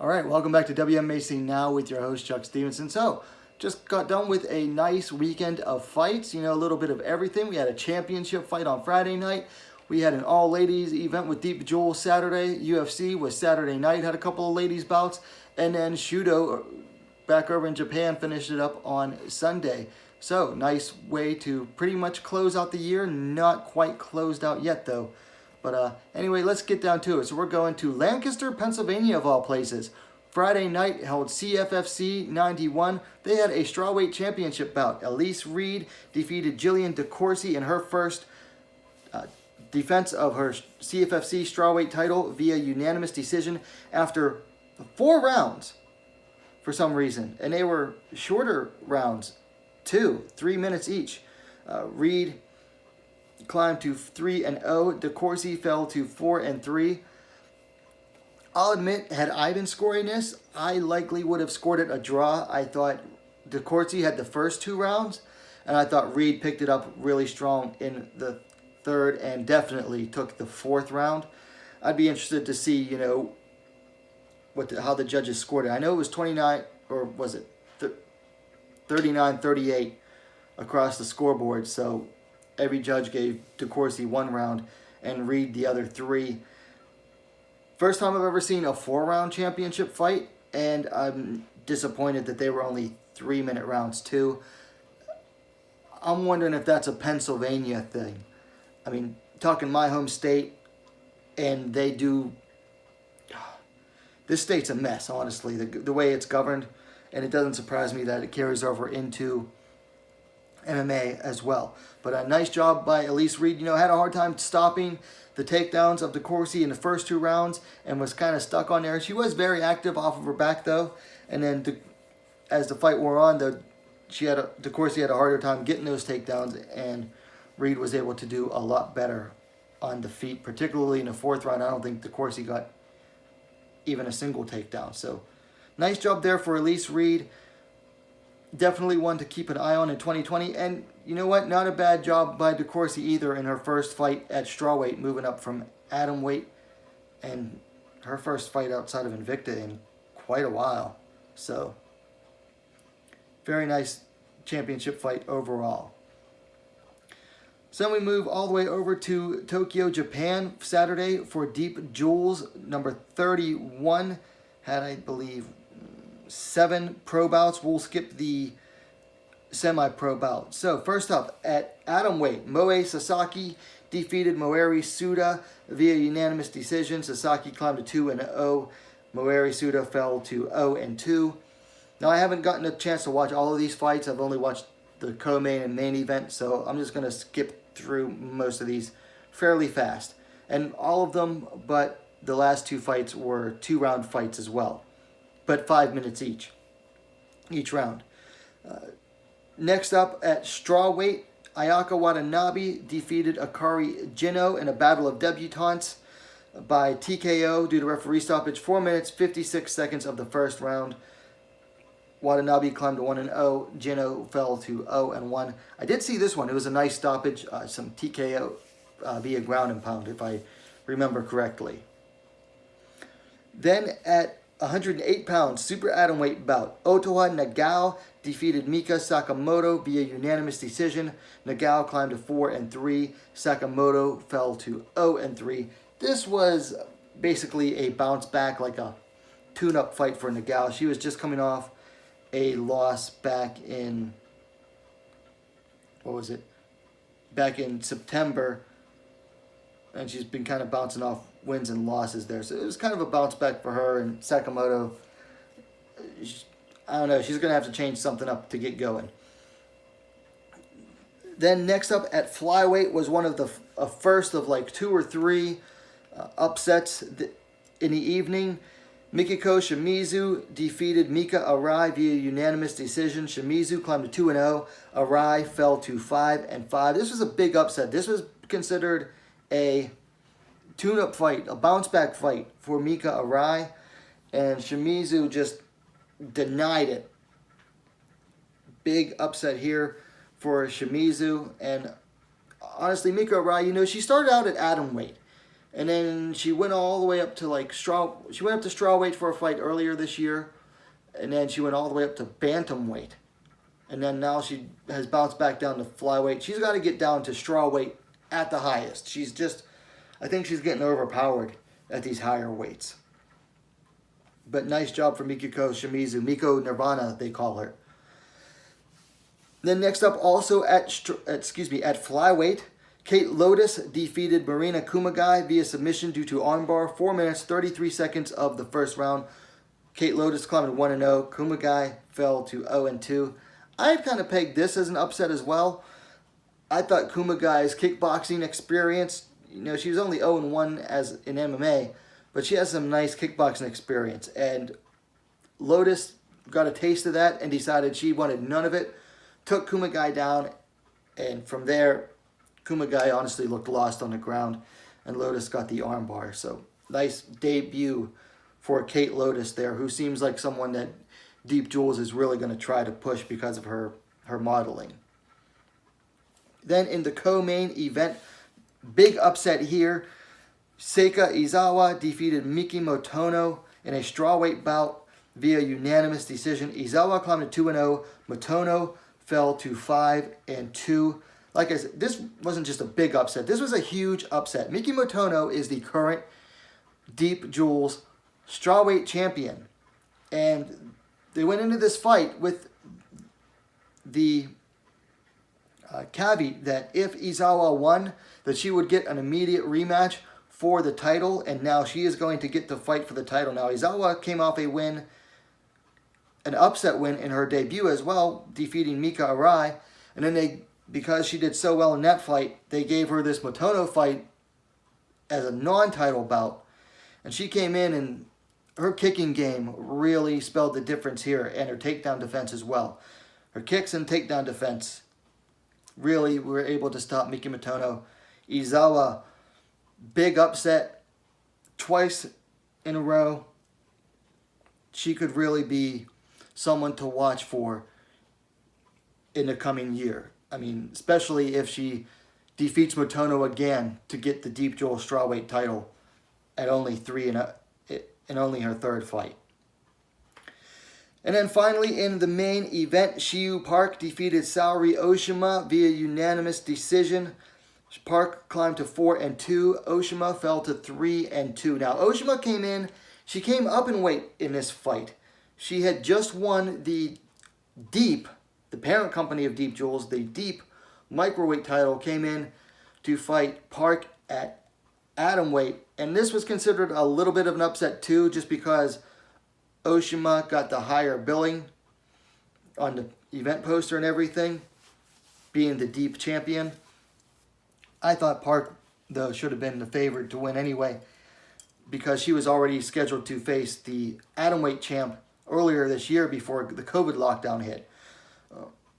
All right, welcome back to WMMA Now with your host, Chuck Stevenson. So, just got done with a nice weekend of fights, a little bit of everything. We had a championship fight on Friday night. We had an all-ladies event with Deep Jewel Saturday. UFC was Saturday night, had a couple of ladies bouts. And then Shudo, back over in Japan, finished it up on Sunday. So, nice way to pretty much close out the year. Not quite closed out yet, though. But anyway, let's get down to it. So we're going to Lancaster, Pennsylvania, of all places. Friday night held CFFC 91. They had a strawweight championship bout. Elise Reed defeated Jillian DeCourcy in her first defense of her CFFC strawweight title via unanimous decision after 4 rounds for some reason. And they were shorter rounds, too, 3 minutes each. Reed climbed to 3-0. DeCourcy fell to 4-3. I'll admit, had I been scoring this, I likely would have scored it a draw. I thought DeCourcy had the first 2 rounds, and I thought Reed picked it up really strong in the third and definitely took the 4th round. I'd be interested to see, how the judges scored it. I know it was 29, or was it 39-38 across the scoreboard, so every judge gave DeCourcy 1 round and Reed the other 3. First time I've ever seen a 4-round championship fight, and I'm disappointed that they were only 3-minute rounds too. I'm wondering if that's a Pennsylvania thing. I mean, talking my home state, and they do... This state's a mess, honestly, the way it's governed, and it doesn't surprise me that it carries over into MMA as well. But a nice job by Elise Reed. Had a hard time stopping the takedowns of DeCourcy in the first 2 rounds and was kind of stuck on there. She was very active off of her back, though. And then as the fight wore on, DeCourcy had a harder time getting those takedowns, and Reed was able to do a lot better on the feet, particularly in the 4th round. I don't think DeCourcy got even a single takedown. So nice job there for Elise Reed. Definitely one to keep an eye on in 2020. And you know what? Not a bad job by DeCourcy either in her first fight at strawweight, moving up from atomweight. And her first fight outside of Invicta in quite a while. So, very nice championship fight overall. So then we move all the way over to Tokyo, Japan, Saturday for Deep Jewels. Number 31 had, I believe, 7 pro bouts. We'll skip the semi-pro bout. So first up, at atomweight, Moe Sasaki defeated Moeri Suda via unanimous decision. Sasaki climbed to 2-0. Moeri Suda fell to 0-2. Now, I haven't gotten a chance to watch all of these fights. I've only watched the co-main and main event, so I'm just going to skip through most of these fairly fast. And all of them, but the last 2 fights were 2-round fights as well, but 5 minutes each round. Next up at strawweight, Ayaka Watanabe defeated Akari Jino in a battle of debutantes by TKO due to referee stoppage. 4 minutes, 56 seconds of the first round. Watanabe climbed to 1-0. Jino fell to 0-1. I did see this one. It was a nice stoppage. Some TKO via ground and pound, if I remember correctly. Then at 108 pounds, super atomweight bout. Otoa Nagao defeated Mika Sakamoto via unanimous decision. Nagao climbed to 4-3. Sakamoto fell to 0-3. This was basically a bounce back, like a tune-up fight for Nagao. She was just coming off a loss back in, back in September. And she's been kind of bouncing off wins and losses there. So it was kind of a bounce back for her. And Sakamoto, I don't know, she's going to have to change something up to get going. Then next up at flyweight was one of the first of like 2 or 3 upsets in the evening. Mikiko Shimizu defeated Mika Arai via unanimous decision. Shimizu climbed to 2-0. Arai fell to 5-5. This was a big upset. This was considered a tune-up fight, a bounce-back fight for Mika Arai, and Shimizu just denied it. Big upset here for Shimizu, and honestly, Mika Arai, she started out at atomweight, And then she went all the way up to like she went up to strawweight for a fight earlier this year. And then she went all the way up to bantamweight. And then now she has bounced back down to flyweight. She's got to get down to strawweight at the highest. I think she's getting overpowered at these higher weights. But nice job for Mikiko Shimizu. Miko Nirvana, they call her. Then next up, also at flyweight, Kate Lotus defeated Marina Kumagai via submission due to armbar. 4 minutes, 33 seconds of the first round. Kate Lotus climbed to 1-0. Kumagai fell to 0-2. I had kind of pegged this as an upset as well. I thought Kumagai's kickboxing experience, she was only 0-1 as in MMA, but she has some nice kickboxing experience. And Lotus got a taste of that and decided she wanted none of it. Took Kumagai down, and from there, Kumagai honestly looked lost on the ground, and Lotus got the armbar. So nice debut for Kate Lotus there, who seems like someone that Deep Jules is really going to try to push because of her modeling. Then in the co-main event, big upset here. Seika Izawa defeated Miki Motono in a strawweight bout via unanimous decision. Izawa climbed to 2-0. Motono fell to 5-2. Like I said, this wasn't just a big upset. This was a huge upset. Miki Motono is the current Deep Jules strawweight champion. And they went into this fight with the caveat that if Izawa won, that she would get an immediate rematch for the title, and now she is going to get to fight for the title. Now, Izawa came off a win, an upset win in her debut as well, defeating Mika Arai, and then because she did so well in that fight, they gave her this Motono fight as a non-title bout, and she came in and her kicking game really spelled the difference here, and her takedown defense as well. Her kicks and takedown defense really were able to stop Miki Motono. Izawa, big upset, twice in a row. She could really be someone to watch for in the coming year. I mean, especially if she defeats Motono again to get the Deep Jules strawweight title at only 3-0. In only her third fight. And then finally in the main event, Shiyu Park defeated Saori Oshima via unanimous decision. Park climbed to 4-2. Oshima fell to 3-2. Now Oshima she came up in weight in this fight. She had just won the parent company of Deep Jules, the Deep microweight title, came in to fight Park at atomweight, and this was considered a little bit of an upset too, just because Oshima got the higher billing on the event poster and everything, being the Deep champion. I thought Park, though, should have been the favorite to win anyway, because she was already scheduled to face the atomweight champ earlier this year before the COVID lockdown hit.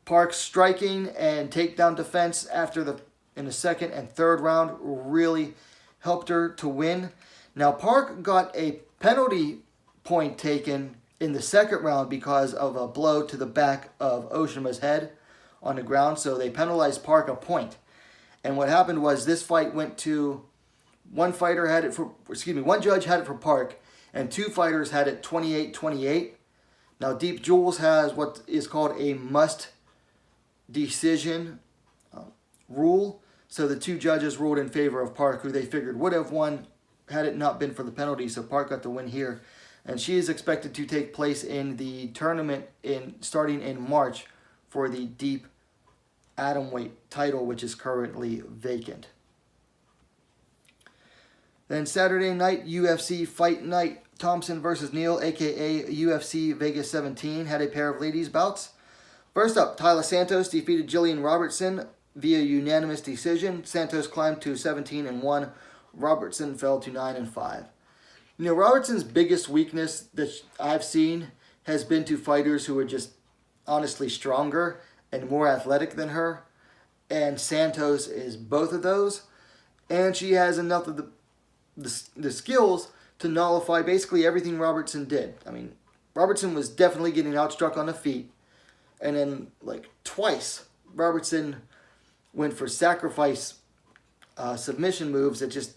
Park's striking and takedown defense in the second and third round really helped her to win. Now, Park got a penalty point taken in the second round because of a blow to the back of Oshima's head on the ground, so they penalized Park a point. And what happened was this fight went to one judge had it for Park, and two fighters had it 28-28. Now, Deep Jules has what is called a must decision rule. So the two judges ruled in favor of Park, who they figured would have won had it not been for the penalty. So Park got the win here. And she is expected to take place in the tournament starting in March for the Deep Atomweight title, which is currently vacant. Then Saturday night, UFC Fight Night. Thompson versus Neal, a.k.a. UFC Vegas 17, had a pair of ladies' bouts. First up, Tyler Santos defeated Jillian Robertson via unanimous decision. Santos climbed to 17-1. Robertson fell to 9-5. Robertson's biggest weakness that I've seen has been to fighters who are just honestly stronger and more athletic than her. And Santos is both of those. And she has enough of the skills to nullify basically everything Robertson did. I mean, Robertson was definitely getting outstruck on the feet. And then, twice, Robertson went for sacrifice submission moves that just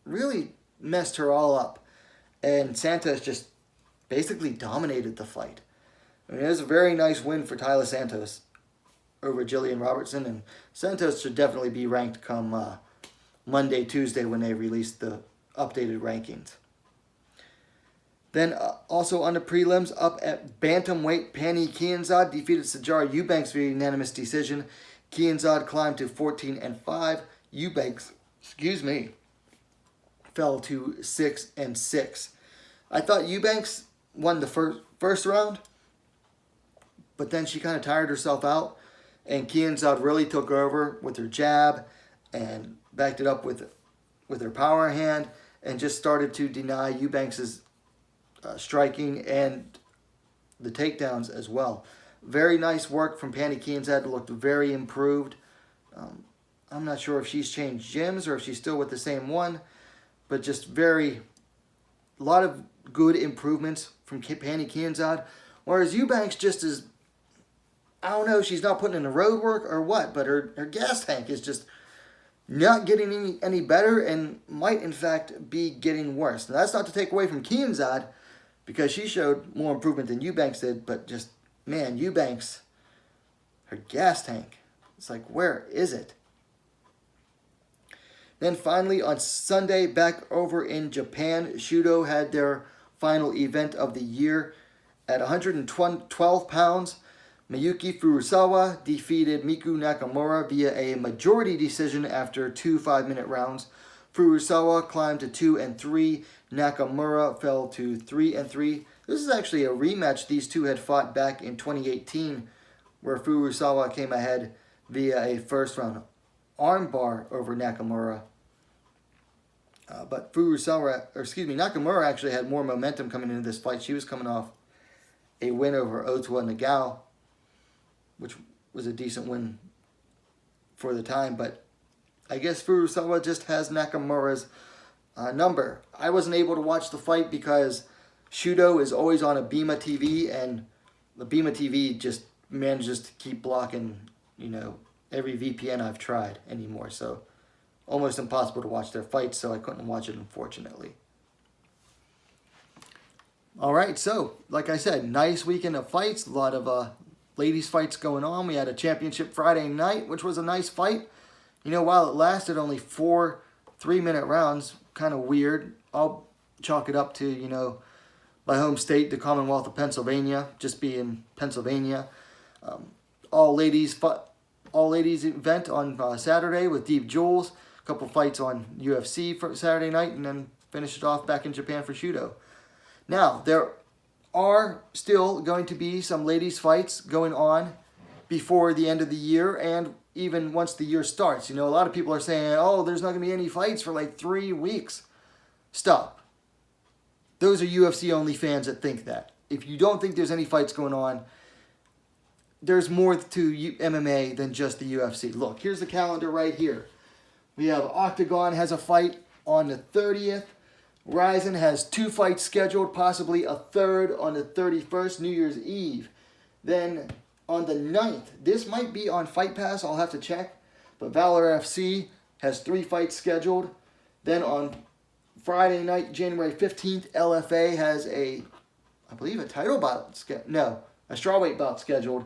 really messed her all up. And Santos just basically dominated the fight. I mean, it was a very nice win for Tyler Santos over Jillian Robertson. And Santos should definitely be ranked come Monday, Tuesday when they release the updated rankings. Then also on the prelims, up at bantamweight, Kanzad defeated Sajar Eubanks via unanimous decision. Kanzad climbed to 14-5. Eubanks, fell to 6-6. I thought Eubanks won the first round, but then she kind of tired herself out, and Kanzad really took over with her jab and backed it up with her power hand and just started to deny Eubanks's striking and the takedowns as well. Very nice work from Kanzad. Looked very improved. I'm not sure if she's changed gyms or if she's still with the same one, but just a lot of good improvements from Kanzad. Whereas Eubanks just is, I don't know if she's not putting in the road work or what, but her gas tank is just not getting any better and might in fact be getting worse. Now that's not to take away from Kanzad, because she showed more improvement than Eubanks did, but just, man, Eubanks, her gas tank, it's like, where is it? Then finally on Sunday, back over in Japan, Shudo had their final event of the year. At 112 pounds, Miyuki Furusawa defeated Miku Nakamura via a majority decision after 2 5-minute rounds. Furusawa climbed to 2-3. Nakamura fell to 3-3. This is actually a rematch these two had fought back in 2018, where Furusawa came ahead via a first-round armbar over Nakamura. But Nakamura actually had more momentum coming into this fight. She was coming off a win over Ottawa Nagao, which was a decent win for the time, but I guess Furusawa just has Nakamura's number. I wasn't able to watch the fight because Shudo is always on a Bima TV, and the Bima TV just manages to keep blocking, every VPN I've tried anymore. So almost impossible to watch their fights, so I couldn't watch it, unfortunately. All right, so like I said, nice weekend of fights. A lot of ladies' fights going on. We had a championship Friday night, which was a nice fight. While it lasted only 4 3-minute rounds, kind of weird. I'll chalk it up to, my home state, the Commonwealth of Pennsylvania, just being Pennsylvania. All ladies event on Saturday with Deep Jewels. A couple fights on UFC for Saturday night, and then finish it off back in Japan for Shudo. Now, there are still going to be some ladies' fights going on before the end of the year, and even once the year starts. A lot of people are saying, oh, there's not going to be any fights for like 3 weeks. Stop. Those are UFC-only fans that think that. If you don't think there's any fights going on, there's more to MMA than just the UFC. Look, here's the calendar right here. We have Octagon has a fight on the 30th. Ryzen has 2 fights scheduled, possibly a third on the 31st, New Year's Eve. Then on the 9th, this might be on Fight Pass, I'll have to check, but Valor FC has 3 fights scheduled. Then on Friday night, January 15th, LFA has a title bout, a strawweight bout scheduled.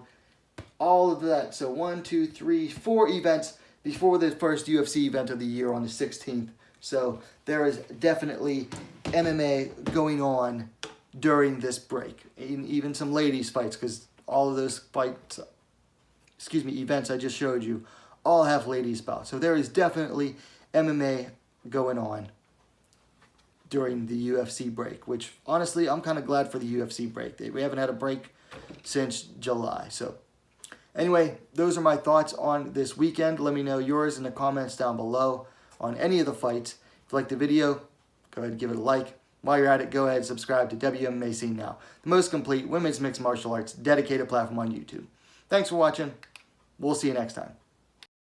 All of that, so 1, 2, 3, 4 events before the first UFC event of the year on the 16th. So there is definitely MMA going on during this break. Even some ladies fights, because all of those events I just showed you all have ladies bouts. So there is definitely MMA going on during the UFC break, which honestly, I'm kind of glad for the UFC break. We haven't had a break since July. So anyway, those are my thoughts on this weekend. Let me know yours in the comments down below on any of the fights. If you like the video, go ahead and give it a like. While you're at it, go ahead and subscribe to WMMA Scene Now, the most complete women's mixed martial arts dedicated platform on YouTube. Thanks for watching. We'll see you next time.